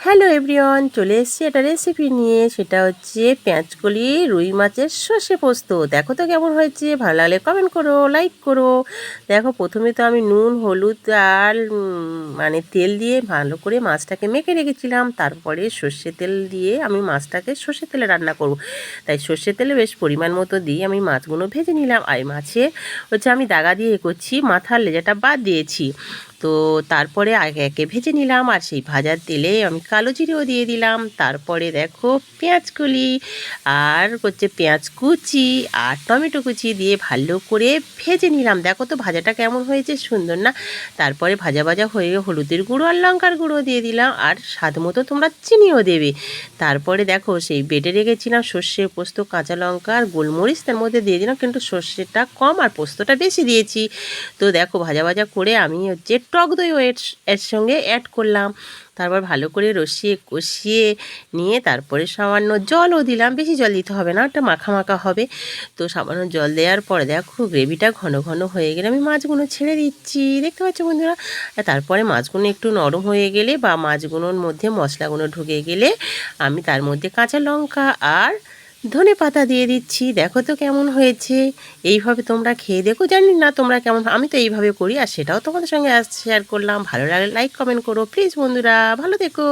Hello everyone, চলে এসেছি একটা রেসিপি নিয়ে। সেটা হচ্ছে পেঁয়াজকলি রুই মাছের সর্ষে পোস্ত। দেখো তো কেমন হয়েছে, ভালো লাগলে কমেন্ট করো, লাইক করো। দেখো, প্রথমে তো আমি নুন হলুদ আর মানে তেল দিয়ে ভালো করে মাছটাকে মেখে রেখেছিলাম। তারপরে সর্ষে তেল দিয়ে আমি মাছটাকে সর্ষে তেলে রান্না করব। তাই সর্ষে তেলে বেশ পরিমাণ মতো দিয়ে আমি মাছগুলো ভেজে নিলাম। আর মাছে হচ্ছে আমি দাগা দিয়ে করছি, মাথার লেজাটা বাদ দিয়েছি। তো তারপরে আগে একে ভেজে নিলাম, আর সেই ভাজার তেলে আমি কালো জিরেও দিয়ে দিলাম। তারপরে দেখো পেঁয়াজকলি আর হচ্ছে পেঁয়াজ কুচি আর টমেটো কুচি দিয়ে ভালো করে ভেজে নিলাম। দেখো তো ভাজাটা কেমন হয়েছে, সুন্দর না? তারপরে ভাজা ভাজা হয়ে হলুদের গুঁড়ো আর লঙ্কার গুঁড়ো দিয়ে দিলাম, আর স্বাদ মতো তোমরা চিনিও দেবে। তারপরে দেখো সেই বেটে রেখেছিলাম সর্ষে পোস্ত, কাঁচা লঙ্কা আর গোলমরিচ তার মধ্যে দিয়ে দিলাম, কিন্তু সর্ষেটা কম আর পোস্তটা বেশি দিয়েছি। তো দেখো ভাজা ভাজা করে আমি হচ্ছে টক দইও এর সঙ্গে অ্যাড করলাম। তারপর ভালো করে কষিয়ে নিয়ে তারপরে সামান্য জলও দিলাম। বেশি জল দিতে হবে না, একটা মাখা মাখা হবে। তো সামান্য জল দেওয়ার পরে দেখো গ্রেভিটা ঘন ঘন হয়ে গেলে আমি মাছগুলো ছেড়ে দিচ্ছি, দেখতে পাচ্ছ বন্ধুরা। তারপরে মাছগুলো একটু নরম হয়ে গেলে বা মাছগুলোর মধ্যে মশলাগুলো ঢুকে গেলে আমি তার মধ্যে কাঁচা লঙ্কা আর ধনে পাতা দিয়ে দিচ্ছি। দেখো তো কেমন হয়েছে। এইভাবে তোমরা খেয়ে দেখো, জানি না তোমরা কেমন, আমি তো এইভাবে করি, আর সেটাও তোমাদের সঙ্গে আজ শেয়ার করলাম। ভালো লাগলে লাইক কমেন্ট করো প্লিজ বন্ধুরা, ভালো থেকো।